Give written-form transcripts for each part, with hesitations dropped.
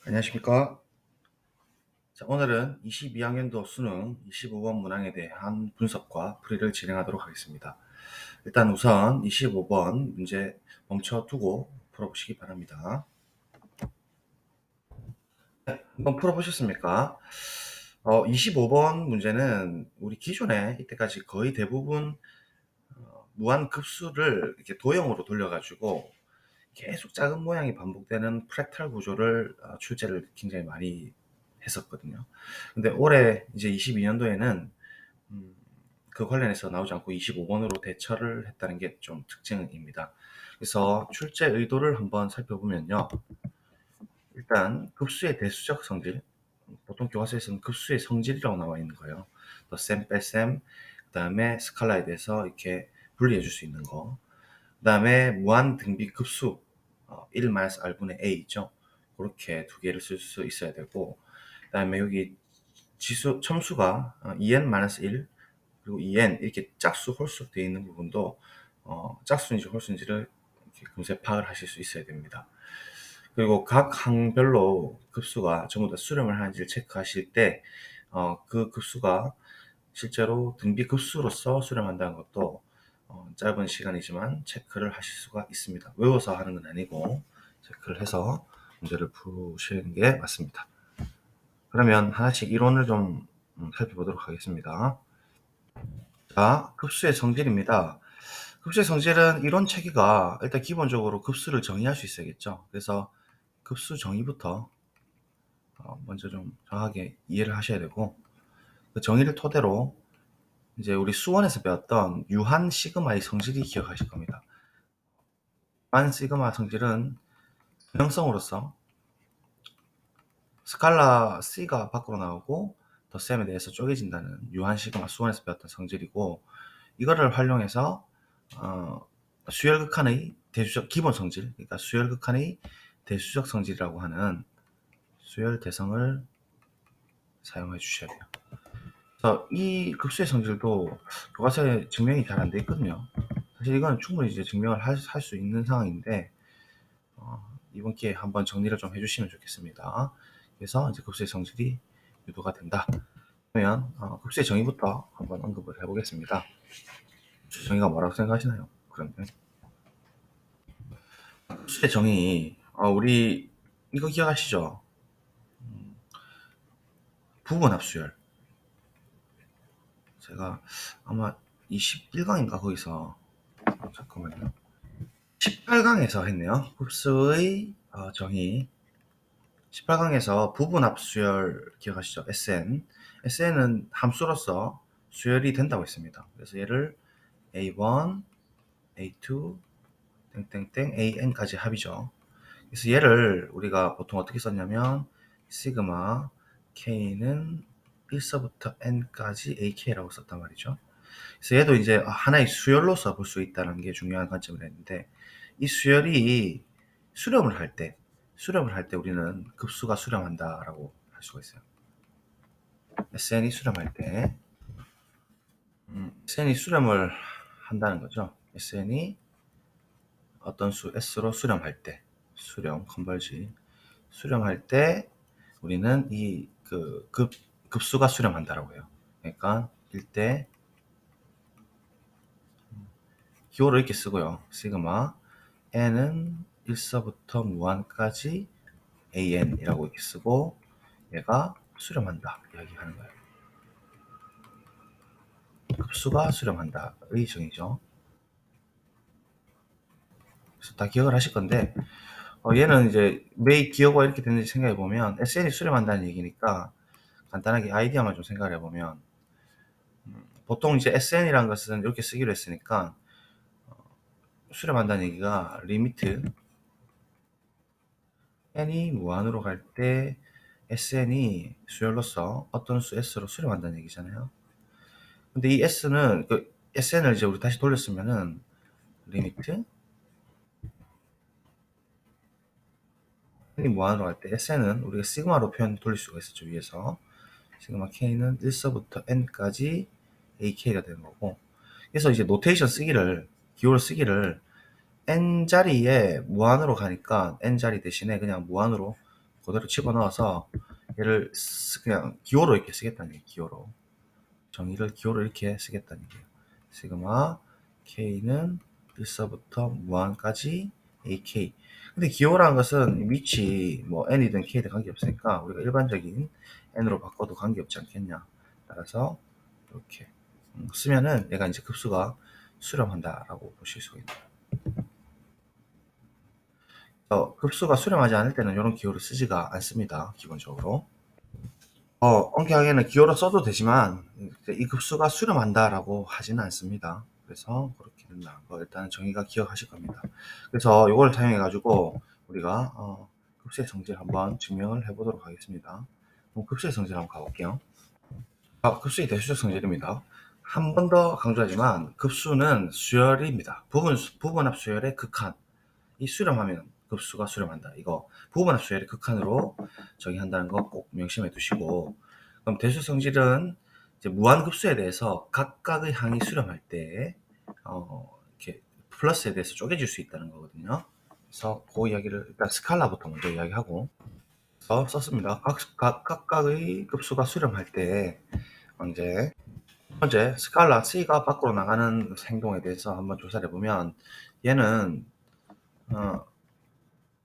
안녕하십니까. 자, 오늘은 22학년도 수능 25번 문항에 대한 분석과 풀이를 진행하도록 하겠습니다. 일단 우선 25번 문제 멈춰두고 풀어보시기 바랍니다. 네, 한번 풀어보셨습니까? 25번 문제는 우리 기존에 이때까지 거의 대부분 무한급수를 이렇게 도형으로 돌려가지고 계속 작은 모양이 반복되는 프랙탈 구조를 출제를 굉장히 많이 했었거든요. 근데 올해 이제 22년도에는 그 관련해서 나오지 않고 25번으로 대처를 했다는 게 좀 특징입니다. 그래서 출제 의도를 한번 살펴보면요. 일단 급수의 대수적 성질, 보통 교과서에서는 급수의 성질이라고 나와 있는 거예요. 더 셈, 뺄셈, 그 다음에 스칼라에 대해서 이렇게 분리해 줄 수 있는 거. 그 다음에 무한 등비 급수, 1-r분의 a 있죠. 그렇게 두 개를 쓸 수 있어야 되고, 그 다음에 여기 첨수가 2n-1, 그리고 en 이렇게 짝수, 홀수 되어 있는 부분도 짝수인지 홀수인지를 이렇게 금세 파악을 하실 수 있어야 됩니다. 그리고 각 항별로 급수가 전부 다 수렴을 하는지를 체크하실 때 그 급수가 실제로 등비 급수로서 수렴한다는 것도 짧은 시간이지만 체크를 하실 수가 있습니다. 외워서 하는 건 아니고 체크를 해서 문제를 푸시는 게 맞습니다. 그러면 하나씩 이론을 좀 살펴보도록 하겠습니다. 자, 급수의 성질입니다. 급수의 성질은 이론 체계가 일단 기본적으로 급수를 정의할 수 있어야겠죠. 그래서 급수 정의부터 먼저 좀 정확하게 이해를 하셔야 되고, 그 정의를 토대로 이제 우리 수원에서 배웠던 유한 시그마의 성질이 기억하실 겁니다. 유한 시그마 성질은 변형성으로서 스칼라 C가 밖으로 나오고 덧셈에 대해서 쪼개진다는 유한 시그마 수원에서 배웠던 성질이고, 이거를 활용해서 수열극한의 대수적 기본 성질, 그러니까 수열극한의 대수적 성질이라고 하는 수열 대성을 사용해 주셔야 돼요. 그래서 이 급수의 성질도 교과서에 증명이 잘 안 돼 있거든요. 사실 이건 충분히 이제 증명을 할 수 있는 상황인데 이번 기회에 한번 정리를 좀 해주시면 좋겠습니다. 그래서 이제 급수의 성질이 유도가 된다. 그러면 급수의 정의부터 한번 언급을 해보겠습니다. 급수의 정의가 뭐라고 생각하시나요? 그러면 급수의 정의 우리 이거 기억하시죠? 부분합수열. 제가 아마 21강인가 거기서 잠깐만요. 18강에서 했네요. 흡수의 정의. 18강에서 부분합수열 기억하시죠? SN. SN은 함수로서 수열이 된다고 했습니다. 그래서 얘를 A1, A2, 땡땡땡 AN까지 합이죠. 그래서 얘를 우리가 보통 어떻게 썼냐면 시그마 K는 1서부터 N까지 AK라고 썼단 말이죠. 그래서 얘도 이제 하나의 수열로서 볼 수 있다는 게 중요한 관점을 했는데, 이 수열이 수렴을 할 때 우리는 급수가 수렴한다라고 할 수가 있어요. SN이 수렴할 때, SN이 수렴을 한다는 거죠. SN이 어떤 수 S로 수렴할 때, 수렴, 컨벌지, 수렴할 때 우리는 이 급수가 수렴한다라고 해요. 그러니까 1대 기호를 이렇게 쓰고요. 시그마 n은 1서부터 무한까지 an이라고 이렇게 쓰고 얘가 수렴한다 이야기하는 거예요. 급수가 수렴한다의 정의죠. 그래서 다 기억을 하실 건데 얘는 이제 왜 기호가 이렇게 됐는지 생각해 보면 SN이 수렴한다는 얘기니까 간단하게 아이디어만 좀 생각을 해보면 보통 이제 SN이라는 것은 이렇게 쓰기로 했으니까 수렴한다는 얘기가 리미트 n이 무한으로 갈 때 SN이 수열로서 어떤 수 S로 수렴한다는 얘기잖아요. 근데 이 S는 SN을 이제 우리 다시 돌렸으면은 리미트 n이 무한으로 갈 때 SN은 우리가 시그마로 표현 돌릴 수가 있었죠. 위에서 시그마 K는 1서부터 N까지 AK가 되는 거고, 그래서 이제 노테이션 쓰기를 기호를 쓰기를 N자리에 무한으로 가니까 N자리 대신에 그냥 무한으로 그대로 집어넣어서 얘를 그냥 기호로 이렇게 쓰겠다는 얘기예요. 기호로. 정의를 기호로 이렇게 쓰겠다는 얘기예요. 시그마 K는 1서부터 무한까지 AK. 근데 기호라는 것은 위치 뭐 N이든 K든 관계없으니까 우리가 일반적인 N으로 바꿔도 관계없지 않겠냐. 따라서 이렇게 쓰면은 얘가 이제 급수가 수렴한다라고 보실 수가 있습니다. 급수가 수렴하지 않을 때는 이런 기호를 쓰지가 않습니다. 기본적으로. 엄격하게는 기호로 써도 되지만 이 급수가 수렴한다라고 하지는 않습니다. 그래서 그렇게 된다는 거 일단 정의가 기억하실 겁니다. 그래서 이걸 사용해 가지고 우리가 급수의 성질 한번 증명을 해보도록 하겠습니다. 그럼 급수의 성질 한번 가볼게요. 급수의 대수적 성질입니다. 한 번 더 강조하지만 급수는 수열입니다. 부분합 수열의 극한. 이 수렴하면 급수가 수렴한다. 이거 부분합 수열의 극한으로 정의한다는 거 꼭 명심해 두시고, 그럼 대수 성질은 이제 무한급수에 대해서 각각의 항이 수렴할 때 이렇게 플러스에 대해서 쪼개질 수 있다는 거거든요. 그래서 그 이야기를 일단 스칼라부터 먼저 이야기하고 썼습니다. 각각의 급수가 수렴할 때 이제 현재 스칼라 C가 밖으로 나가는 행동에 대해서 한번 조사를 해보면 얘는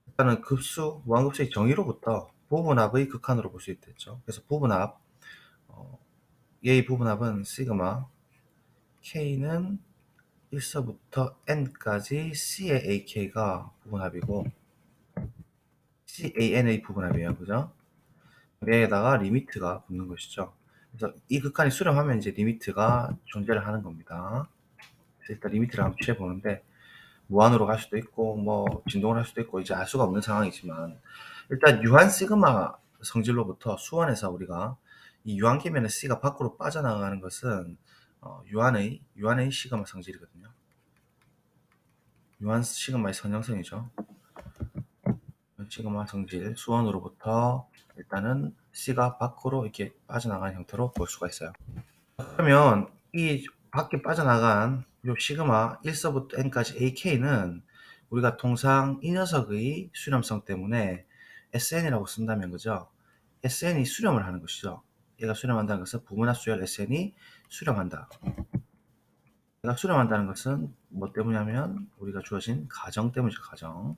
일단은 무한급수의 정의로부터 부분합의 극한으로 볼 수 있겠죠. 그래서 부분합, 얘의 부분합은 시그마 K는 1서부터 N까지 C의 AK가 부분합이고 CAN의 부분합이에요. 그죠? 얘에다가 리미트가 붙는 것이죠. 그래서 이 극한이 수렴하면 이제 리미트가 존재를 하는 겁니다. 그래서 일단 리미트를 한번 취해보는데 무한으로 갈 수도 있고 뭐 진동을 할 수도 있고 이제 알 수가 없는 상황이지만 일단 유한 시그마 성질로부터 수원에서 우리가 이 유한계면의 C가 밖으로 빠져나가는 것은 유한의 시그마 성질이거든요. 유한 시그마의 선형성이죠. 시그마 성질 수원으로부터 일단은 C가 밖으로 이렇게 빠져나가는 형태로 볼 수가 있어요. 그러면 이 밖에 빠져나간 요 시그마 1서부터 n까지 ak는 우리가 통상 이 녀석의 수렴성 때문에 SN이라고 쓴다면 그죠? SN이 수렴을 하는 것이죠. 얘가 수렴한다는 것은 부분합 수열 SN이 수렴한다. 얘가 수렴한다는 것은 뭐 때문이냐면 우리가 주어진 가정 때문이죠. 가정.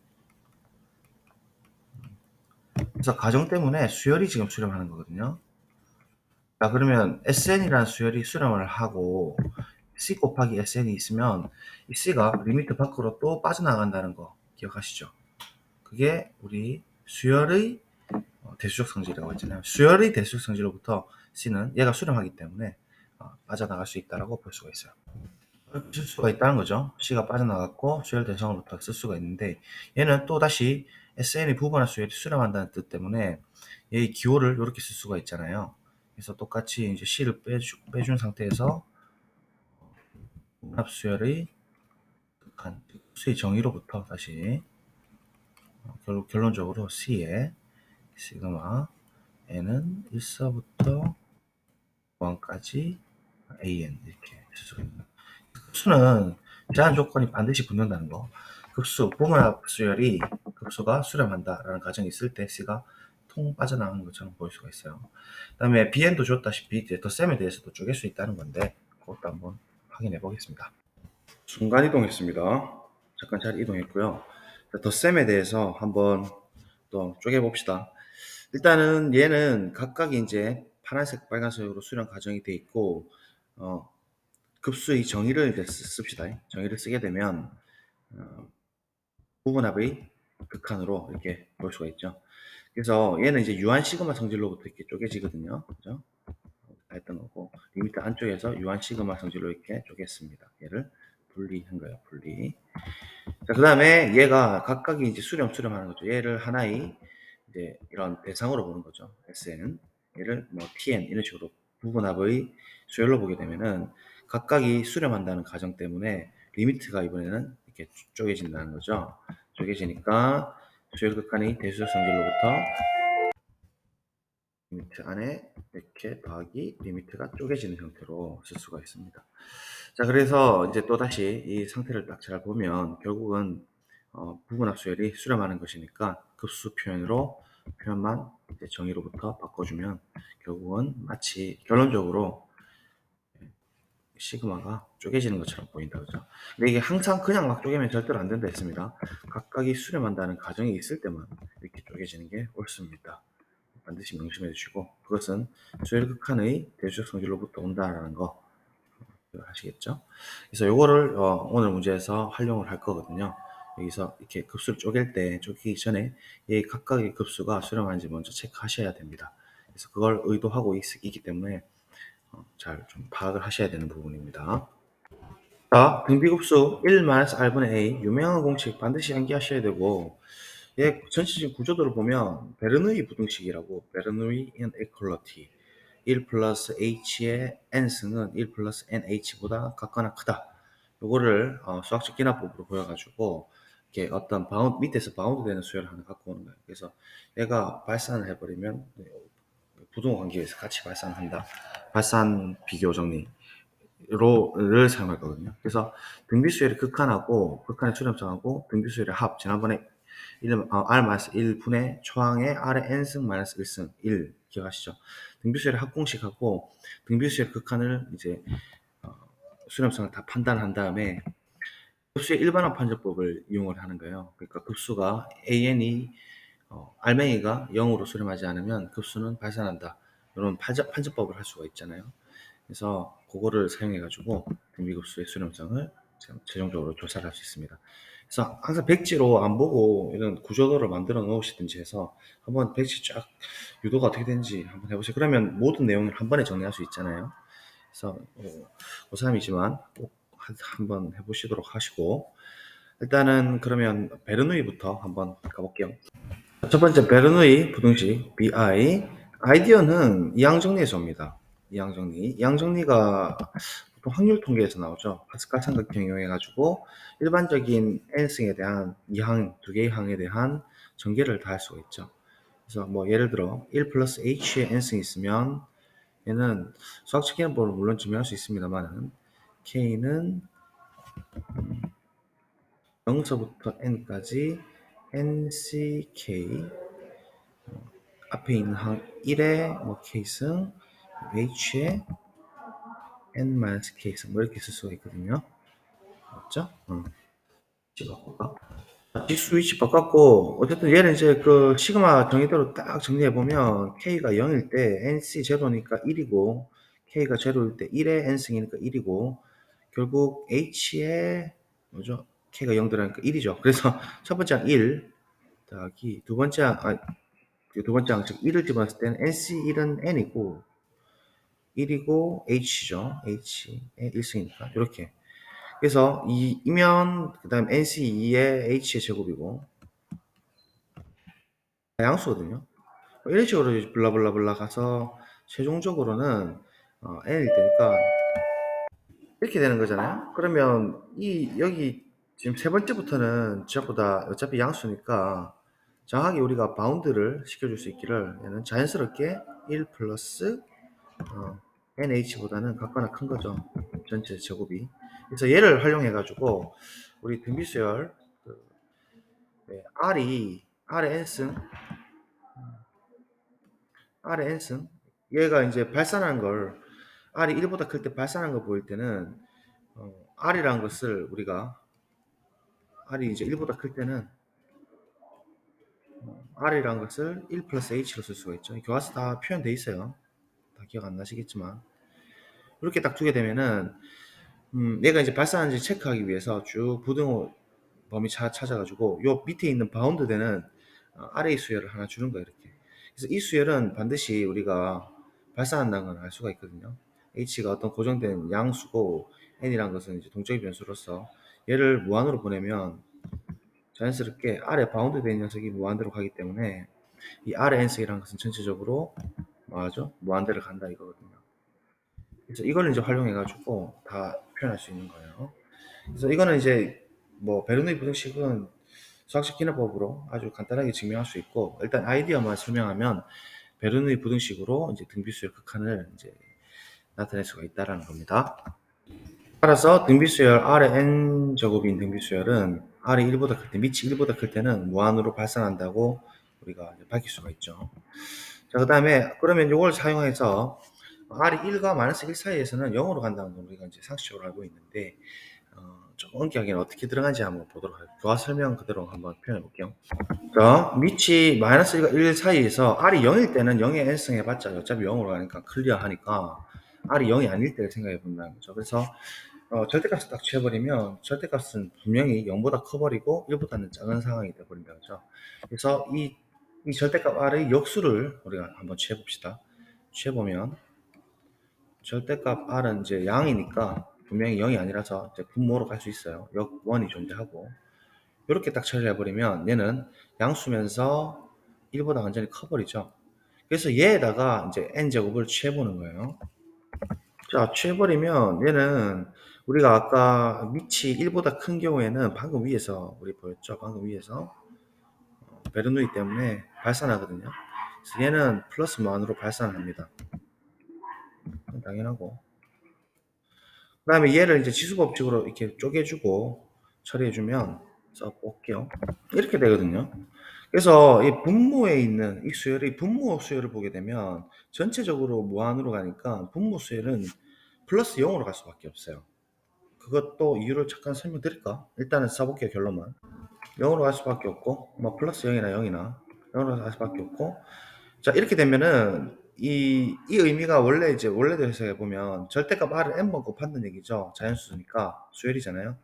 그래서 가정 때문에 수열이 지금 수렴하는 거거든요. 자, 그러면 SN이라는 수열이 수렴을 하고 C 곱하기 SN이 있으면 이 C가 리미트 밖으로 또 빠져나간다는 거 기억하시죠? 그게 우리 수열의 대수적 성질이라고 했잖아요. 수열의 대수적 성질로부터 C는 얘가 수렴하기 때문에 빠져나갈 수 있다고 볼 수가 있어요. 쓸 수가 있다는 거죠. C가 빠져나갔고 수열 대성으로부터 쓸 수가 있는데 얘는 또 다시 SN이 부분할 수열이 수렴한다는 뜻 때문에 얘의 기호를 이렇게 쓸 수가 있잖아요. 그래서 똑같이 이제 C를 빼준 상태에서 합수열의 극한 수의 정의로부터 다시 결론적으로 C의 시그마 N은 1서부터 1까지 AN 이렇게 수가 있는 급수는 제한 조건이 반드시 붙는다는 거. 급수, 부분합 수열이 급수가 수렴한다라는 가정이 있을 때 C가 통 빠져나가는 것처럼 보일 수가 있어요. 그 다음에 BN도 줬다시피 덧셈에 대해서도 쪼갤 수 있다는 건데 그것도 한번 확인해 보겠습니다. 순간 이동했습니다. 잠깐 잘 이동했고요. 덧셈에 대해서 한번 또 쪼개봅시다. 일단은 얘는 각각이 이제 파란색, 빨간색으로 수렴 가정이 돼 있고, 급수의 정의를 이제 씁시다. 정의를 쓰게 되면, 부분합의 극한으로 이렇게 볼 수가 있죠. 그래서 얘는 이제 유한 시그마 성질로부터 이렇게 쪼개지거든요. 그죠? 했던 거고, 리미트 안쪽에서 유한 시그마 성질로 이렇게 쪼갰습니다. 얘를 분리한 거예요, 분리. 자, 그 다음에 얘가 각각이 이제 수렴하는 거죠. 얘를 하나의 이제 이런 대상으로 보는 거죠. SN. 얘를 뭐 TN 이런 식으로 부분합의 수열로 보게 되면은 각각이 수렴한다는 가정 때문에 리미트가 이번에는 이렇게 쪼개진다는 거죠. 쪼개지니까 수열 극한의 대수적 성질로부터 리미트 안에 이렇게 더하기 리미트가 쪼개지는 형태로 쓸 수가 있습니다. 자, 그래서 이제 또다시 이 상태를 딱 잘 보면 결국은 부분합 수열이 수렴하는 것이니까 급수 표현으로 표현만 이제 정의로부터 바꿔주면 결국은 마치 결론적으로 시그마가 쪼개지는 것처럼 보인다, 그죠? 근데 이게 항상 그냥 막 쪼개면 절대로 안 된다 했습니다. 각각이 수렴한다는 가정이 있을 때만 이렇게 쪼개지는 게 옳습니다. 반드시 명심해 주시고, 그것은 수열극한의 대조적 성질로부터 온다라는 거 아시겠죠? 그래서 요거를 오늘 문제에서 활용을 할 거거든요. 여기서 이렇게 급수를 쪼갤 때 쪼개기 전에 이 각각의 급수가 수렴하는지 먼저 체크하셔야 됩니다. 그래서 그걸 의도하고 있기 때문에 잘 좀 파악을 하셔야 되는 부분입니다. 자, 등비급수 1-r분의 a 유명한 공식 반드시 암기하셔야 되고, 얘 전체적인 구조도를 보면 베르누이 부등식이라고, 베르누이 inequality 1 플러스 h의 n승은 1 플러스 nh보다 같거나 크다. 요거를 수학적 기납법으로 보여가지고 이렇게 어떤 바운드 밑에서 바운드 되는 수열을 하나 갖고 오는 거예요. 그래서 얘가 발산을 해버리면 부등호 관계에서 같이 발산한다. 발산 비교 정리를 사용할 거거든요. 그래서 등비수열의 극한하고 극한의 출현성하고 등비수열의 합, 지난번에 R-1분의 초항의 R의 n승 마이너스 1승 1 기억하시죠? 등비수열의 합공식하고 등비수열의 극한을 이제 수렴성을 다 판단한 다음에 급수의 일반화 판정법을 이용을 하는 거예요. 그러니까 급수가 an이 알맹이가 0으로 수렴하지 않으면 급수는 발산한다. 이런 판정법을 할 수가 있잖아요. 그래서 그거를 사용해 가지고 등비급수의 수렴성을 최종적으로 조사를 할 수 있습니다. 그래서 항상 백지로 안 보고 이런 구조도를 만들어 놓으시든지 해서 한번 백지 쫙 유도가 어떻게 되는지 한번 해보세요. 그러면 모든 내용을 한 번에 정리할 수 있잖아요. 그래서 고3이지만 꼭 한번 해보시도록 하시고, 일단은 그러면 베르누이부터 한번 가볼게요. 첫 번째 베르누이 부등식 BI, 아이디어는 이항정리에서 옵니다. 이항정리가 보통 확률 통계에서 나오죠. 파스칼 삼각형 이용해 가지고 일반적인 n승에 대한 두 개의 항에 대한 전개를 다 할 수가 있죠. 그래서 뭐 예를 들어 1 플러스 h의 n승이 있으면 얘는 수학적 기능법을 물론 증명할 수 있습니다만 k는 0서부터 n까지 nck 앞에 있는 항 1의 뭐 k승, h의 n-k승 뭐 이렇게 쓸 수가 있거든요. 맞죠? 위치 바꿀까? 지수 위치 바꿨고, 어쨌든 얘는 이제 그 시그마 정의대로 딱 정리해 보면 k가 0일 때 nc 제로니까 1이고, k가 제로일 때 1의 n승이니까 1이고, 결국 h의 뭐죠? k가 0 들어가니까 1이죠. 그래서 첫 번째 항 1 더하기 두 번째 항 즉 1을 집어넣었을 때는 nc1은 n이고 1이고 h죠. h의 1승이니까 이렇게. 그래서 이면 그다음 nc2의 h의 제곱이고 양수거든요. 이런 식으로 블라블라블라 가서 최종적으로는 n일 때니까 이렇게 되는 거잖아요. 그러면 여기 지금 세 번째부터는 전부 다 어차피 양수니까 정확하게 우리가 바운드를 시켜줄 수 있기를 얘는 자연스럽게 1 플러스 NH보다는 같거나 큰 거죠. 전체 제곱이. 그래서 얘를 활용해 가지고 우리 등비수열 R의 n승 얘가 이제 발산한 걸 R이 1보다 클 때 발산한 거 보일 때는 R이라는 것을 우리가 R이 이제 1보다 클 때는 R이라는 것을 1 플러스 H로 쓸 수가 있죠. 교과서 다 표현돼 있어요. 다 기억 안 나시겠지만 이렇게 딱 두게 되면은 얘가 이제 발산한지 체크하기 위해서 쭉 부등호 범위 찾아가지고 요 밑에 있는 바운드 되는 RA 수열을 하나 주는 거예요. 이렇게. 그래서 이 수열은 반드시 우리가 발산한다는 걸 알 수가 있거든요. H가 어떤 고정된 양수고 N이란 것은 이제 동적인 변수로서 얘를 무한으로 보내면 자연스럽게 R에 바운드 된 녀석이 무한대로 가기 때문에 이 R의 N승이라는 것은 전체적으로 뭐하죠? 무한대로 간다 이거거든요. 그래서 이걸 이제 활용해가지고 다 표현할 수 있는 거예요. 그래서 이거는 이제 뭐 베르누이 부등식은 수학적 기납법으로 아주 간단하게 증명할 수 있고, 일단 아이디어만 설명하면 베르누이 부등식으로 이제 등비수열 극한을 이제 나타낼 수가 있다라는 겁니다. 따라서 등비수열 R의 n 제곱인 등비수열은 R이 1보다 클 때, 밑이 1보다 클 때는 무한으로 발산한다고 우리가 밝힐 수가 있죠. 자, 그 다음에 그러면 이걸 사용해서 R이 1과 마이너스 1 사이에서는 0으로 간다는 걸 우리가 이제 상식적으로 알고 있는데, 좀 엄격하게는 어떻게 들어간지 한번 보도록 할게요. 교화 설명 그대로 한번 표현해 볼게요. 자, 밑이 마이너스 1과 1 사이에서 R이 0일 때는 0의 n승 해봤자 어차피 0으로 가니까 클리어하니까 R이 0이 아닐 때를 생각해 본다는 거죠. 그래서 절대값을 딱 취해버리면 절대값은 분명히 0보다 커버리고 1보다는 작은 상황이 돼버린다 그죠. 그래서 이 절대값 R의 역수를 우리가 한번 취해봅시다. 취해보면 절대값 R은 이제 양이니까 분명히 0이 아니라서 이제 분모로 갈 수 있어요. 역원이 존재하고 이렇게 딱 처리를 해버리면 얘는 양수면서 1보다 완전히 커버리죠. 그래서 얘에다가 이제 n제곱을 취해보는 거예요. 자, 취해버리면 얘는 우리가 아까 밑이 1보다 큰 경우에는 방금 위에서 우리 보였죠? 방금 위에서 베르누이 때문에 발산하거든요. 그래서 얘는 플러스 무한으로 발산합니다. 당연하고. 그 다음에 얘를 이제 지수법칙으로 이렇게 쪼개주고 처리해주면 써볼게요. 이렇게 되거든요. 그래서 이 분모에 있는 이 수열이 분모 수열을 보게 되면 전체적으로 무한으로 가니까 분모 수열은 플러스 0으로 갈 수밖에 없어요. 그것도 이유를 잠깐 설명드릴까? 일단은 써볼게요. 결론만. 0으로 갈 수밖에 없고 뭐 플러스 0이나 0이나 0으로 갈 수밖에 없고, 자, 이렇게 되면은 이 의미가 원래 이제 원래도 해석해 보면 절대값 R을 n번 곱한다는 얘기죠. 자연수니까 수열이잖아요.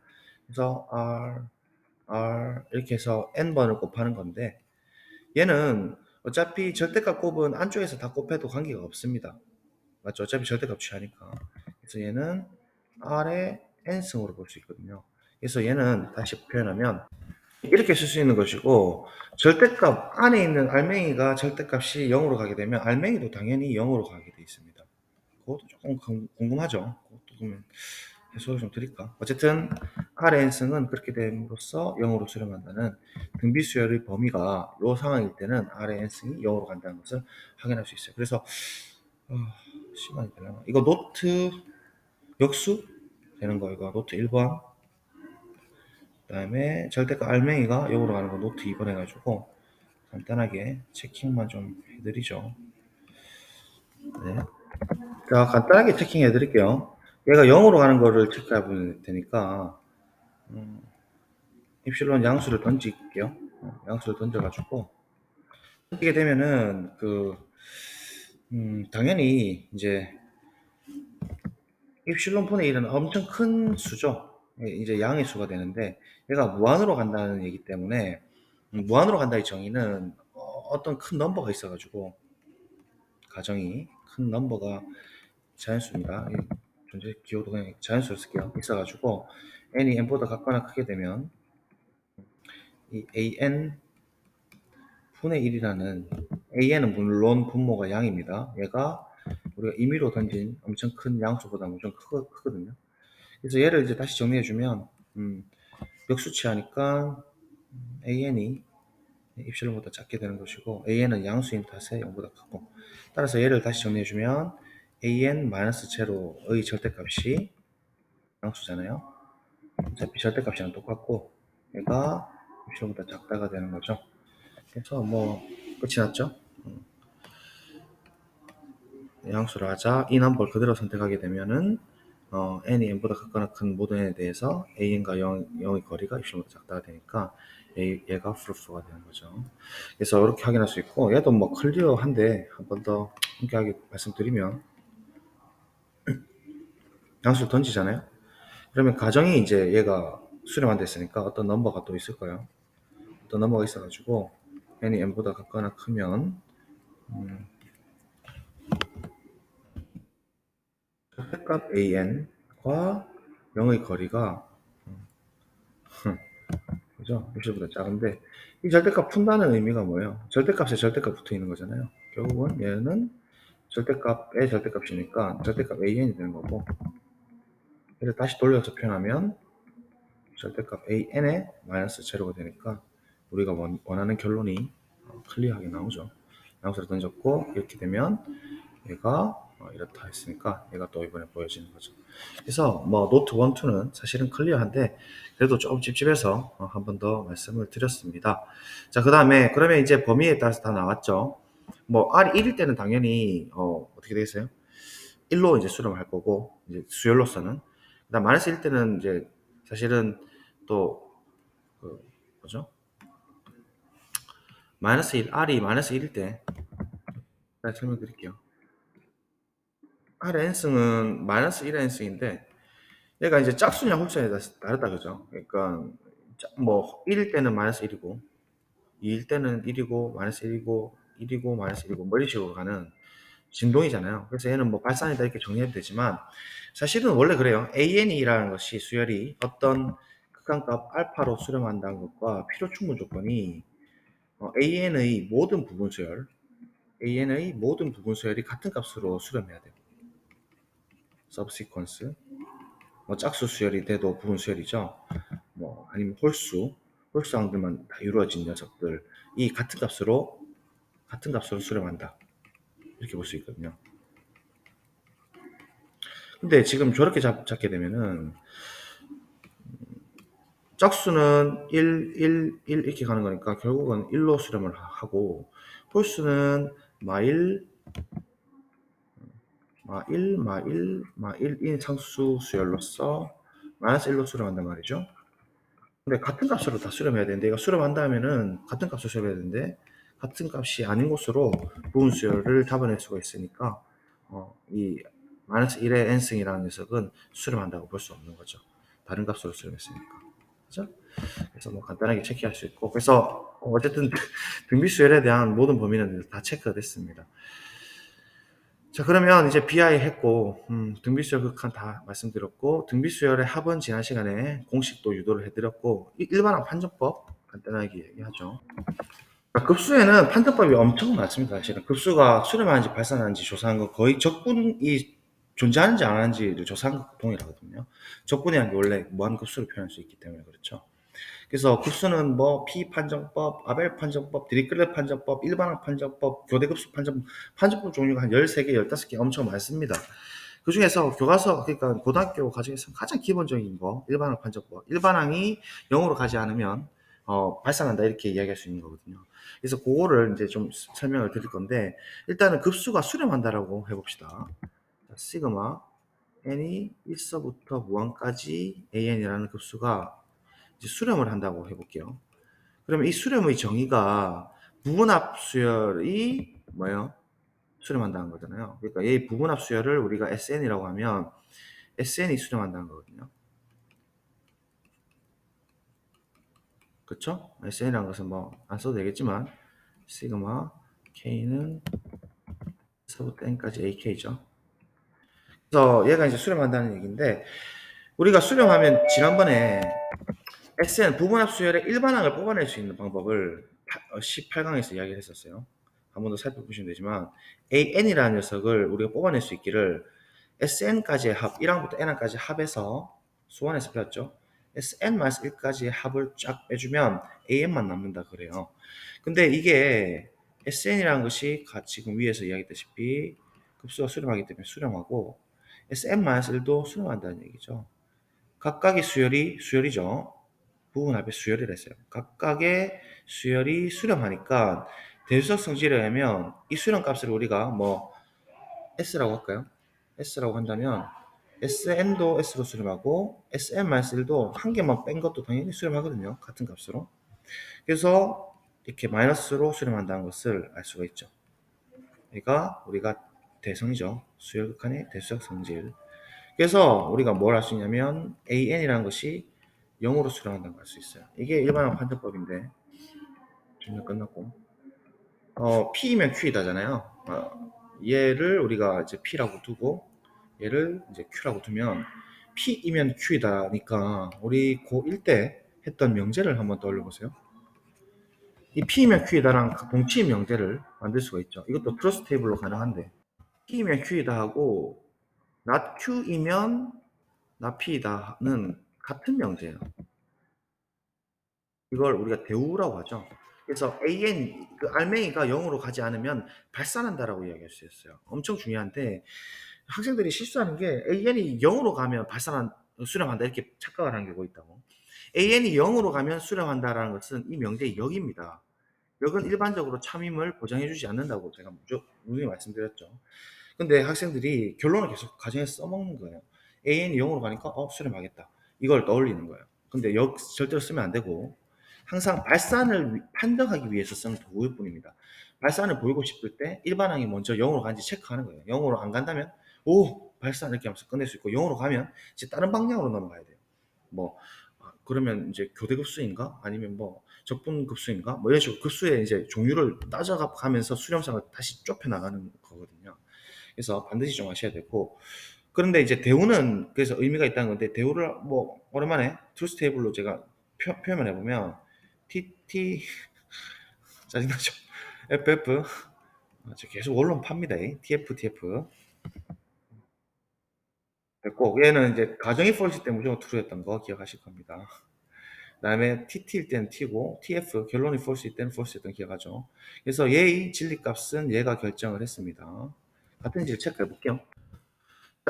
그래서 R 이렇게 해서 n번을 곱하는 건데, 얘는 어차피 절대값 곱은 안쪽에서 다 곱해도 관계가 없습니다. 맞죠? 어차피 절대값 취하니까. 그래서 얘는 R의 n승으로 볼 수 있거든요. 그래서 얘는 다시 표현하면 이렇게 쓸 수 있는 것이고, 절대값 안에 있는 알맹이가 절대값이 0으로 가게 되면 알맹이도 당연히 0으로 가게 돼 있습니다. 그것도 조금 궁금하죠? 그것도 그러면 해석을 좀 드릴까? 어쨌든 R의 n승은 그렇게 됨으로써 0으로 수렴한다는 등비수열의 범위가 이 상황일 때는 R의 n승이 0으로 간다는 것을 확인할 수 있어요. 그래서 시간이 되려나? 이거 노트 역수 되는 거, 이거 노트 1번, 그 다음에 절대값 알맹이가 0으로 가는 거 노트 2번 해가지고 간단하게 체킹만 좀 해드리죠. 네. 자, 간단하게 체킹해 드릴게요. 얘가 0으로 가는 거를 체크해 되니까 입실론 양수를 던질게요. 양수를 던져가지고 던지게 되면은 당연히 이제 입실론 분의 1은 엄청 큰 수죠. 이제 양의 수가 되는데 얘가 무한으로 간다는 얘기 때문에 무한으로 간다의 정의는 어떤 큰 넘버가 있어가지고, 가정이 큰 넘버가 자연수입니다. 존재 기호도 그냥 자연수를 쓸게요. 있어가지고 n이 n보다 같거나 크게 되면 이 an 분의 1이라는, an은 물론 분모가 양입니다. 얘가 우리가 임의로 던진 엄청 큰 양수보다 엄청 크거든요. 그래서 얘를 이제 다시 정리해주면 역수치하니까 an이 입실론보다 작게 되는 것이고 an은 양수인 탓에 0보다 크고, 따라서 얘를 다시 정리해주면 an-제로의 절대값이 양수잖아요. 어차피 절대값이랑 똑같고 얘가 입실론보다 작다가 되는 거죠. 그래서 뭐 끝이 났죠. 양수를 하자 이 넘버를 그대로 선택하게 되면은 n이 n보다 크거나 큰 모든 n에 대해서 an과 0의 거리가 입실보다 작다가 되니까 얘가 프루프가 되는 거죠. 그래서 이렇게 확인할 수 있고, 얘도 뭐 클리어한데 한 번 더 함께하게 말씀드리면, 양수를 던지잖아요. 그러면 가정이 이제 얘가 수렴 됐으니까 어떤 넘버가 또 있을 거예요. 어떤 넘버가 있어가지고 n이 n보다 같거나 크면 절대값 an과 0의 거리가 그죠? 입실보다 작은데, 이 절대값 푼다는 의미가 뭐예요? 절대값에 절대값 붙어 있는 거잖아요. 결국은 얘는 절대값의 절대값이니까 절대값 an이 되는 거고, 얘를 다시 돌려서 표현하면 절대값 an의 마이너스 제로가 되니까 우리가 원하는 결론이 클리어하게 나오죠. 양수를 던졌고 이렇게 되면 얘가 이렇다 했으니까 얘가 또 이번에 보여지는 거죠. 그래서 뭐 노트 1, 2는 사실은 클리어한데 그래도 조금 찝찝해서 한 번 더 말씀을 드렸습니다. 자, 그 다음에 그러면 이제 범위에 따라서 다 나왔죠. 뭐 R이 1일 때는 당연히 어떻게 되겠어요? 1로 이제 수렴을 할 거고 이제 수열로서는 그다음 마이너스 1 때는 이제 사실은 또 그 뭐죠? 마이너스 1, R이 마이너스 1일 때 제가 설명드릴게요. R의 n승은 마이너스 1의 n승인데 얘가 이제 짝수냐 홀수냐에 따라 다르다 그죠? 그러니까 뭐 1일 때는 마이너스 1이고 2일 때는 1이고 마이너스 1이고 1이고 마이너스 1이고 뭐 이런 식으로 가는 진동이잖아요. 그래서 얘는 뭐 발산이다 이렇게 정리해도 되지만 사실은 원래 그래요. AN이라는 것이 수열이 어떤 극한값 알파로 수렴한다는 것과 필요 충분 조건이 AN의 모든 부분 수열, AN의 모든 부분 수열이 같은 값으로 수렴해야 돼요. subsequence 뭐 짝수 수열이 돼도 부분 수열이죠. 뭐 아니면 홀수항들만 다 이루어진 녀석들이 같은 값으로 수렴한다. 이렇게 볼 수 있거든요. 근데 지금 저렇게 잡게 되면은 짝수는 1 이렇게 가는 거니까 결국은 1로 수렴을 하고 홀수는 마1 인 상수 수열로서 마이너스 1로 수렴한단 말이죠. 근데 같은 값으로 다 수렴해야 되는데 이거 수렴한다 하면은 같은 값으로 수렴해야 되는데 같은 값이 아닌 곳으로 부분 수열을 잡아낼 수가 있으니까 이 마이너스 1의 n승이라는 녀석은 수렴한다고 볼 수 없는 거죠. 다른 값으로 수렴했으니까. 그죠? 그래서 뭐 간단하게 체크할 수 있고 그래서 어쨌든 등비 수열에 대한 모든 범위는 다 체크가 됐습니다. 자, 그러면 이제 BI 했고 등비 수열 극한 다 말씀드렸고 등비 수열의 합은 지난 시간에 공식도 유도를 해드렸고 일반항 판정법 간단하게 얘기하죠. 급수에는 판정법이 엄청 많습니다. 사실은 급수가 수렴하는지 발산하는지 조사한 거 거의 적분이 존재하는지 안 하는지를 조사한 것 동일하거든요. 적분이라는 게 원래 무한급수를 표현할 수 있기 때문에 그렇죠. 그래서 급수는 뭐 P 판정법, 아벨 판정법, 디리클레 판정법, 일반항 판정법, 교대급수 판정법 종류가 한 13개, 15개 엄청 많습니다. 그 중에서 교과서, 그러니까 고등학교 과정에서 가장 기본적인 거, 일반항 판정법. 일반항이 0으로 가지 않으면, 발산한다, 이렇게 이야기할 수 있는 거거든요. 그래서 그거를 이제 좀 설명을 드릴 건데, 일단은 급수가 수렴한다라고 해봅시다. 시그마, n이 1서부터 무한까지 an이라는 급수가 이제 수렴을 한다고 해볼게요. 그러면 이 수렴의 정의가 부분합 수열이 뭐예요? 수렴한다는 거잖아요. 그러니까 이 부분합 수열을 우리가 SN이라고 하면 SN이 수렴한다는 거거든요. 그쵸? SN이라는 것은 뭐 안 써도 되겠지만 시그마 K는 서부터 N까지 AK죠. 그래서 얘가 이제 수렴한다는 얘기인데 우리가 수렴하면 지난번에 SN 부분합 수열의 일반항을 뽑아낼 수 있는 방법을 18강에서 이야기를 했었어요. 한 번 더 살펴보시면 되지만 AN이라는 녀석을 우리가 뽑아낼 수 있기를 SN까지의 합, 1항부터 N항까지 합해서 수원에서 배웠죠. SN-1까지의 합을 쫙 빼주면 AN만 남는다 그래요. 근데 이게 SN이라는 것이 지금 위에서 이야기했다시피 급수가 수렴하기 때문에 수렴하고 SN-1도 수렴한다는 얘기죠. 각각의 수열이죠. 부분합의 수열이라 했어요. 각각의 수열이 수렴하니까 대수적 성질에 의하면 이 수렴 값을 우리가 뭐 S라고 할까요? S라고 한다면 SN도 S로 수렴하고 SN-1도 한 개만 뺀 것도 당연히 수렴하거든요. 같은 값으로. 그래서 이렇게 마이너스로 수렴한다는 것을 알 수가 있죠. 그러니까 우리가 대성이죠. 수열극한의 대수적 성질. 그래서 우리가 뭘 할 수 있냐면 AN이라는 것이 0으로 수렴한다는 걸 알 수 있어요. 이게 일반항 판정법인데 준비 끝났고 P이면 Q이다잖아요. 얘를 우리가 이제 P라고 두고 얘를 이제 Q라고 두면 P이면 Q이다니까 우리 고1 때 했던 명제를 한번 떠올려 보세요. 이 P이면 Q이다랑 동치의 명제를 만들 수가 있죠. 이것도 트러스 테이블로 가능한데 P이면 Q이다 하고 not Q이면 not P이다는 같은 명제예요. 이걸 우리가 대우라고 하죠. 그래서 AN 그 알맹이가 0으로 가지 않으면 발산한다라고 이야기할 수 있어요. 엄청 중요한데 학생들이 실수하는 게 AN이 0으로 가면 수렴한다 이렇게 착각을 하는 경우가 있다고. AN이 0으로 가면 수렴한다라는 것은 이 명제의 역입니다. 역은 일반적으로 참임을 보장해 주지 않는다고 제가 분명히 말씀드렸죠. 근데 학생들이 결론을 계속 가정에서 써먹는 거예요. AN이 0으로 가니까 수렴하겠다. 이걸 떠올리는 거예요. 근데 역 절대로 쓰면 안 되고 항상 발산을 판정하기 위해서 쓰는 도구일 뿐입니다. 발산을 보이고 싶을 때 일반항이 먼저 0으로 간지 체크하는 거예요. 0으로 안 간다면 발산 이렇게 하면서 끝낼 수 있고 0으로 가면 이제 다른 방향으로 넘어가야 돼요. 뭐 그러면 이제 교대 급수인가 아니면 뭐 적분 급수인가 뭐 이런 식으로 급수의 이제 종류를 따져가면서 수렴상을 다시 좁혀 나가는 거거든요. 그래서 반드시 좀 아셔야 되고 그런데 이제 대우는 그래서 의미가 있다는 건데 대우를 뭐 오랜만에 트루스 테이블로 제가 표현을 해보면 TT 짜증나죠? FF 계속 언론 팝니다. TF TF 됐고 얘는 이제 가정이 폴시 때 무조건 true였던 거 기억하실 겁니다. 그다음에 TT일 때는 T고 TF 결론이 false일 때는 false였던 거 기억하죠. 그래서 얘의 진리값은 얘가 결정을 했습니다. 같은 지를 체크해 볼게요.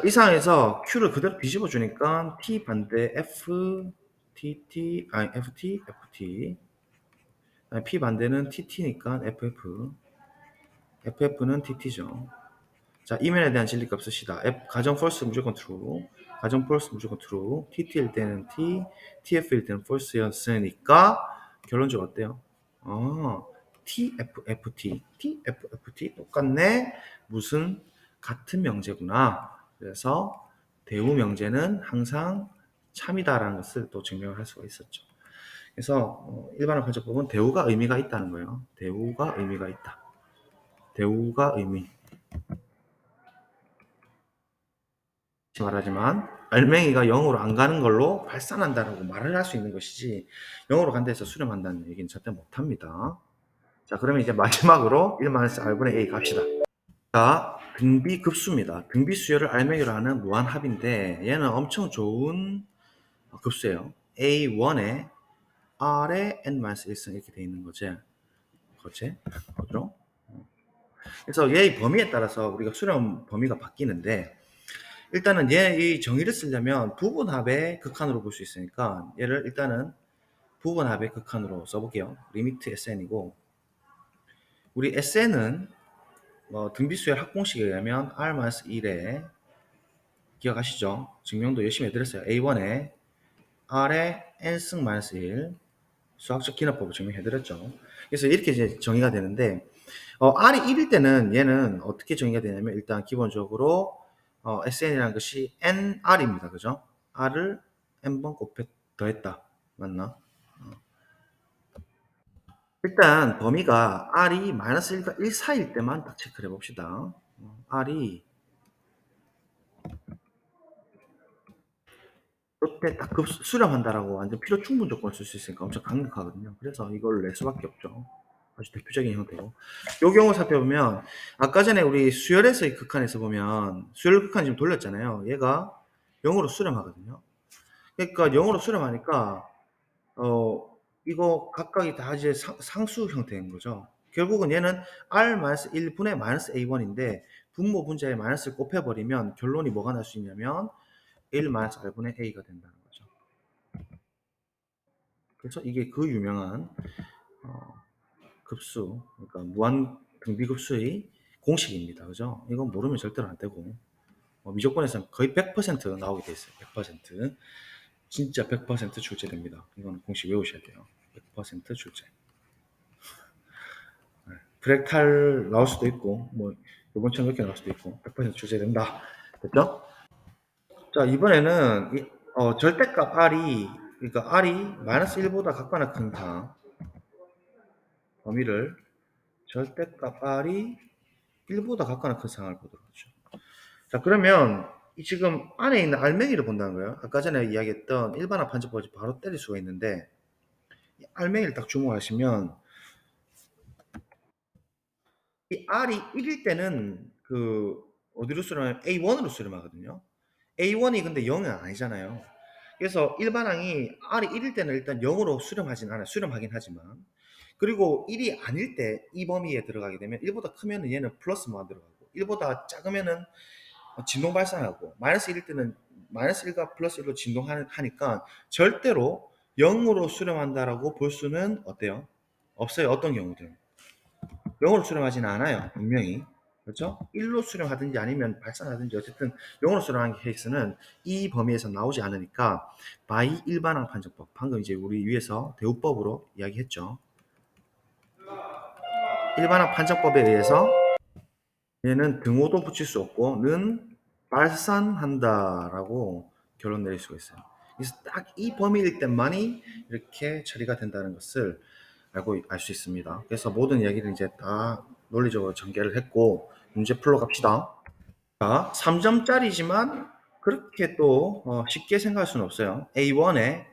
이 상황에서 Q를 그대로 뒤집어 주니까 T 반대 F, TT, 아니 FT, FT P 반대는 TT니까 FF FF는 TT죠. 자, 이면에 대한 진리값 쓰시다. F, 가정 false 무조건 true, 가정 false 무조건 true, TT일 때는 T, TF일 때는 false였으니까 결론적으로 어때요? TFFT, TFFT 똑같네. 무슨 같은 명제구나. 그래서 대우 명제는 항상 참이다라는 것을 또 증명을 할 수가 있었죠. 그래서 일반화 관점법은 대우가 의미가 있다는 거예요. 대우가 의미가 있다. 대우가 의미. 말하지만 알맹이가 0으로 안 가는 걸로 발산한다라고 말을 할 수 있는 것이지 0으로 간다 해서 수렴한다는 얘기는 절대 못합니다. 자, 그러면 이제 마지막으로 1-r분의 a 갑시다. 자, 등비급수입니다. 등비수열을 알맹이로 하는 무한합인데 얘는 엄청 좋은 급수예요. a1에 r에 n-1승 이렇게 돼 있는 거지. 그죠? 그래서 얘의 범위에 따라서 우리가 수렴 범위가 바뀌는데 일단은 얘의 정의를 쓰려면 부분합의 극한으로 볼 수 있으니까 얘를 일단은 부분합의 극한으로 써볼게요. 리미트 SN이고 우리 SN은 등비수열 합공식에 의하면 R-1에 기억하시죠? 증명도 열심히 해드렸어요. A1에 R에 N승 -1 수학적 기납법을 증명해드렸죠. 그래서 이렇게 이제 정의가 되는데 R이 1일 때는 얘는 어떻게 정의가 되냐면 일단 기본적으로 SN이라는 것이 NR입니다. 그죠? R을 N번 더했다. 맞나? 일단 범위가 R이 -1과 1 사이일 때만 딱 체크를 해봅시다. R이 이때 딱 수렴한다라고 완전 필요 충분 조건을 쓸 수 있으니까 엄청 강력하거든요. 그래서 이걸 낼 수밖에 없죠. 아주 대표적인 형태고. 요 경우 살펴보면 아까 전에 우리 수열에서의 극한에서 보면 수열 극한 지금 돌렸잖아요. 얘가 0으로 수렴하거든요. 그러니까 0으로 수렴하니까 이거 각각이 다 이제 상수 형태인 거죠. 결국은 얘는 R-1분의 -A1인데 분모 분자에 마이너스를 곱해버리면 결론이 뭐가 날 수 있냐면 1-R분의 A가 된다는 거죠. 그래서 이게 그 유명한 급수, 그러니까 무한 등비급수의 공식입니다. 그죠? 이건 모르면 절대로 안 되고 미적분에서는 거의 100% 나오게 돼 있어요. 100%. 진짜 100% 출제됩니다. 이거는 공식 외우셔야 돼요. 100% 출제. 브렉탈 나올 수도 있고 뭐 이번처럼 이렇게 나올 수도 있고 100% 출제된다. 됐죠? 자, 이번에는 절대값 R이 그러니까 R이 -1보다 같거나 큰 상 범위를 절대값 R이 1보다 같거나 큰 상을 보도록 하죠. 자, 그러면 이 지금 안에 있는 알맹이를 본다는 거예요. 아까 전에 이야기했던 일반화 판정법을 바로 때릴 수가 있는데 이 알맹이를 딱 주목하시면 이 R이 1일 때는 그 어디로 수렴하면 A1으로 수렴하거든요. A1이 근데 0은 아니잖아요. 그래서 일반항이 R이 1일 때는 일단 0으로 수렴하진 않아요. 수렴하긴 하지만 그리고 1이 아닐 때 이 범위에 들어가게 되면 1보다 크면 얘는 플러스만 들어가고 1보다 작으면은 진동 발생하고 마이너스 1일 때는 마이너스 1과 플러스 1로 진동하니까 절대로 0으로 수렴한다라고 볼 수는 어때요? 없어요. 어떤 경우든. 0으로 수렴하지는 않아요. 분명히. 그렇죠? 1로 수렴하든지 아니면 발산하든지 어쨌든 0으로 수렴하는 케이스는 이 범위에서 나오지 않으니까 바이 일반항 판정법. 방금 이제 우리 위에서 대우법으로 이야기했죠. 일반항 판정법에 의해서 얘는 등호도 붙일 수 없고 는 발산한다라고 결론 내릴 수가 있어요. 그래서 딱 이 범위일 때만이 이렇게 처리가 된다는 것을 알고 알 수 있습니다. 그래서 모든 이야기를 이제 다 논리적으로 전개를 했고 문제 풀러 갑시다. 자, 3점짜리지만 그렇게 또 쉽게 생각할 수는 없어요. A1에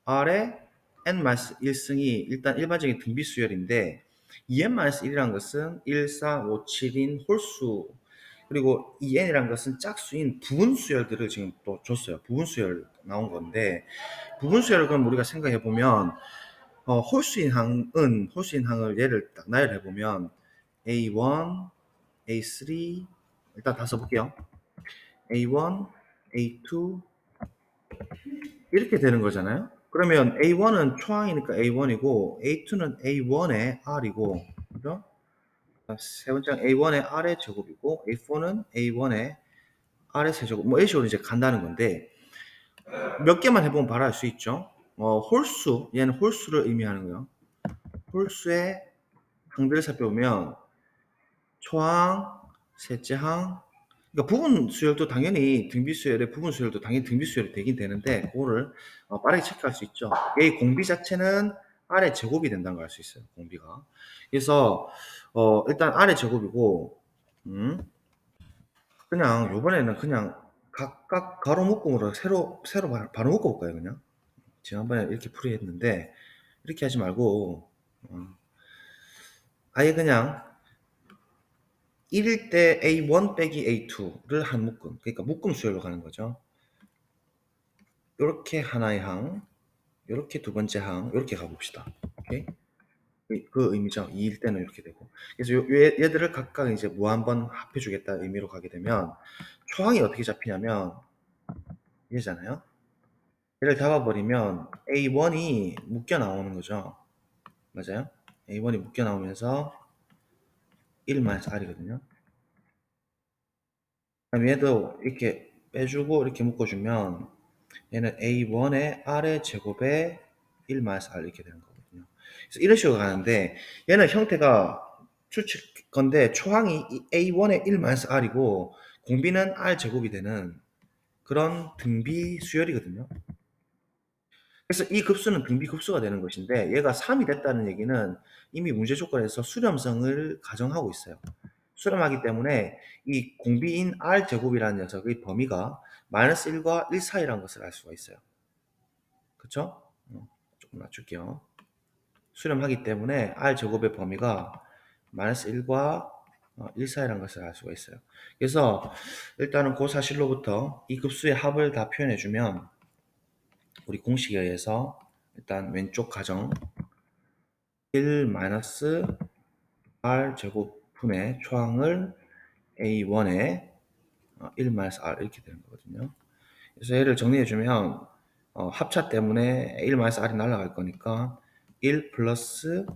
R에 n-1승이 일단 일반적인 등비 수열인데 2n-1이라는 것은 1, 4, 5, 7인 홀수 그리고 2n이라는 것은 짝수인 부분 수열들을 지금 또 줬어요. 부분 수열 나온 건데 부분 수열을 그럼 우리가 생각해 보면 홀수인 항을 예를 딱 나열해 보면 A1, A3 일단 다 써볼게요. A1, A2 이렇게 되는 거잖아요. 그러면 A1은 초항이니까 A1이고 A2는 A1의 R이고 그죠? 세 번째 A1의 R의 제곱이고 A4는 A1의 R의 세제곱 뭐 이런 식으로 이제 간다는 건데 몇 개만 해보면 바로 알 수 있죠. 홀수 얘는 홀수를 의미하는 거예요. 홀수의 항들을 살펴보면 초항, 셋째 항, 그러니까 부분 수열도 당연히 등비 수열의 부분 수열도 당연히 등비 수열이 되긴 되는데 그거를 빠르게 체크할 수 있죠. 이 공비 자체는 R의 제곱이 된다는 걸 알 수 있어요. 공비가. 그래서 일단 R의 제곱이고 그냥 요번에는 그냥 각각 가로 묶음으로 새로 바로 묶어 볼까요, 그냥? 지난번에 이렇게 풀이했는데 이렇게 하지 말고 아예 그냥 1일 때 A1 빼기 A2를 한 묶음. 그러니까 묶음 수열로 가는 거죠. 요렇게 하나의 항, 요렇게 두 번째 항, 요렇게 가봅시다. 오케이? 그 의미죠. 2일 때는 이렇게 되고. 그래서 얘들을 각각 이제 무한번 합해주겠다 의미로 가게 되면 초항이 어떻게 잡히냐면 얘잖아요. 얘를 잡아버리면 A1이 묶여 나오는 거죠. 맞아요? A1이 묶여 나오면서 1-R이거든요. 그럼 얘도 이렇게 빼주고 이렇게 묶어주면 얘는 A1의 R의 제곱에 1-R 이렇게 되는 거거든요. 그래서 이런 식으로 가는데 얘는 형태가 추측 건데 초항이 A1의 1-R이고 공비는 R 제곱이 되는 그런 등비 수열이거든요. 그래서 이 급수는 등비 급수가 되는 것인데 얘가 3이 됐다는 얘기는 이미 문제 조건에서 수렴성을 가정하고 있어요. 수렴하기 때문에 이 공비인 R 제곱이라는 녀석의 범위가 -1과 1 사이라는 것을 알 수가 있어요. 그쵸? 조금 낮출게요. 수렴하기 때문에 R 제곱의 범위가 -1과 1 사이라는 것을 알 수가 있어요. 그래서 일단은 그 사실로부터 이 급수의 합을 다 표현해주면 우리 공식에 의해서 일단 왼쪽 가정 1-R 제곱분의 초항을 A1에 1-R 이렇게 되는 거거든요. 그래서 얘를 정리해주면 합차 때문에 1-R이 날아갈 거니까 1 플러스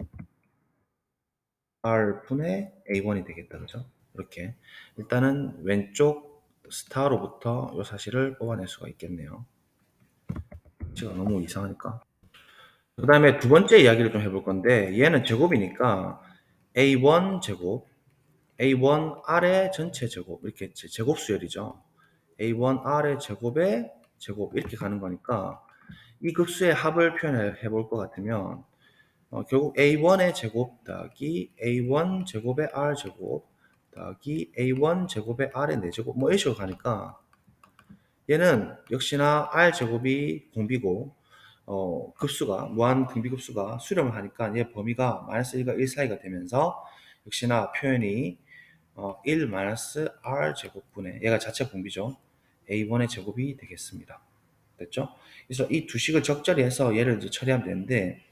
R분의 A1이 되겠다. 그죠? 이렇게. 일단은 왼쪽 스타로부터 이 사실을 뽑아낼 수가 있겠네요. 제가 너무 이상하니까. 그 다음에 두 번째 이야기를 좀 해볼 건데 얘는 제곱이니까 A1 제곱, A1 R의 전체 제곱 이렇게 제곱 수열이죠. A1 R의 제곱의 제곱 이렇게 가는 거니까 이 급수의 합을 표현해 볼 것 같으면 결국 A1의 제곱 더하기 A1 제곱의 R 제곱 더하기 A1 제곱의 R의 4제곱 뭐 이런 식으로 가니까 얘는 역시나 R 제곱이 공비고 급수가 무한 등비 급수가 수렴을 하니까 얘 범위가 -1과 1 사이가 되면서 역시나 표현이 1-R 제곱분의 얘가 자체 공비죠. A1의 제곱이 되겠습니다. 됐죠? 그래서 이 두 식을 적절히 해서 얘를 이제 처리하면 되는데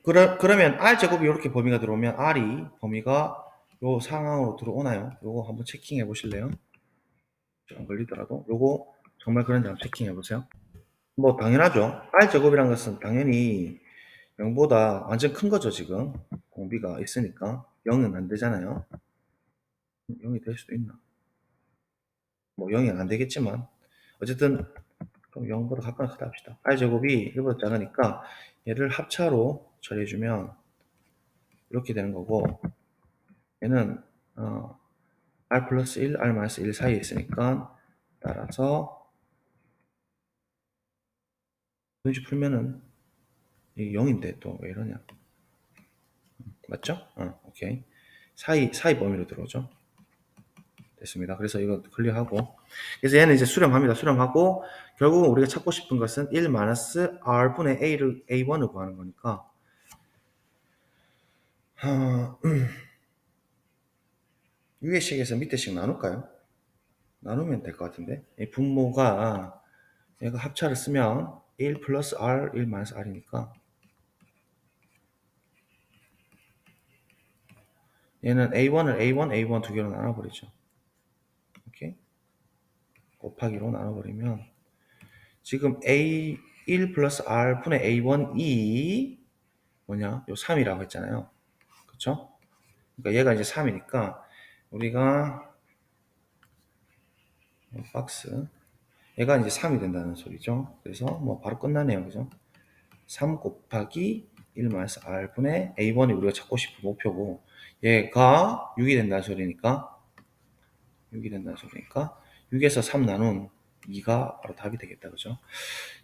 그러면 R 제곱이 이렇게 범위가 들어오면 R이 범위가 요 상황으로 들어오나요? 요거 한번 체킹해 보실래요? 안 걸리더라도 요거 정말 그런지 한번 체킹해 보세요. 뭐 당연하죠. R 제곱이란 것은 당연히 0보다 완전 큰 거죠, 지금. 공비가 있으니까 0은 안 되잖아요. 0이 될 수도 있나? 뭐 0이 안 되겠지만 어쨌든 그럼 0보다 가까이 크다 합시다. R 제곱이 1보다 작으니까 얘를 합차로 처리해주면 이렇게 되는 거고, 얘는 R 플러스 1, R 마이너스 1 사이에 있으니까 따라서 분식 풀면은 이게 0인데 또 왜 이러냐? 맞죠? 오케이. 사이 범위로 들어오죠. 됐습니다. 그래서 이거 클리어하고, 그래서 얘는 이제 수렴합니다. 수렴하고 결국 우리가 찾고 싶은 것은 1 마이너스 R분의 A1을 구하는 거니까 위에 식에서 밑에 식 나눌까요? 나누면 될 것 같은데, 이 분모가 얘가 합차를 쓰면 1 플러스 R, 1 마이너스 R이니까 얘는 A1을 A1 두 개로 나눠버리죠. 이렇게 곱하기로 나눠버리면 지금 A1 플러스 R분의 A1이 뭐냐? 요 3이라고 했잖아요. 그쵸? 그러니까 얘가 이제 3이니까 우리가 박스 얘가 이제 3이 된다는 소리죠. 그래서 뭐 바로 끝나네요. 그죠? 3 곱하기 1 마이너스 R분의 A1이 우리가 찾고 싶은 목표고, 얘가 6이 된다는 소리니까 6에서 3 나눈 2가 바로 답이 되겠다. 그죠?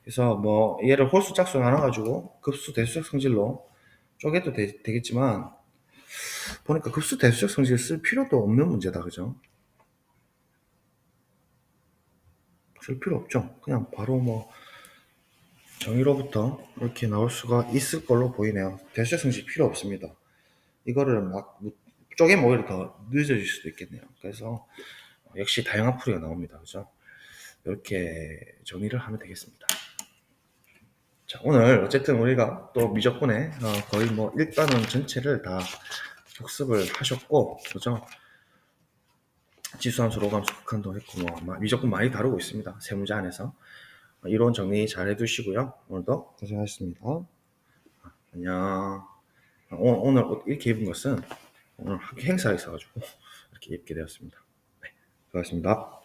그래서 뭐 얘를 홀수 짝수 나눠가지고 급수 대수적 성질로 쪼개도 되겠지만 보니까 급수 대수적 성질 쓸 필요도 없는 문제다. 그죠? 쓸 필요 없죠. 그냥 바로 뭐 정의로부터 이렇게 나올 수가 있을 걸로 보이네요. 대수적 성질 필요 없습니다. 이거를 막 쪼개면 오히려 더 늦어질 수도 있겠네요. 그래서 역시 다양한 풀이가 나옵니다. 그죠? 이렇게 정리를 하면 되겠습니다. 자, 오늘 어쨌든 우리가 또 미적분의 거의 뭐 1단원 전체를 다 복습을 하셨고, 그죠? 지수함수, 로감수, 극한도 했고, 뭐 미적분 많이 다루고 있습니다. 세 문제 안에서. 이론 정리 잘 해두시고요. 오늘도 고생하셨습니다. 안녕. 오늘 옷 이렇게 입은 것은 오늘 학교 행사가 있어가지고 이렇게 입게 되었습니다. 네, 수고하셨습니다.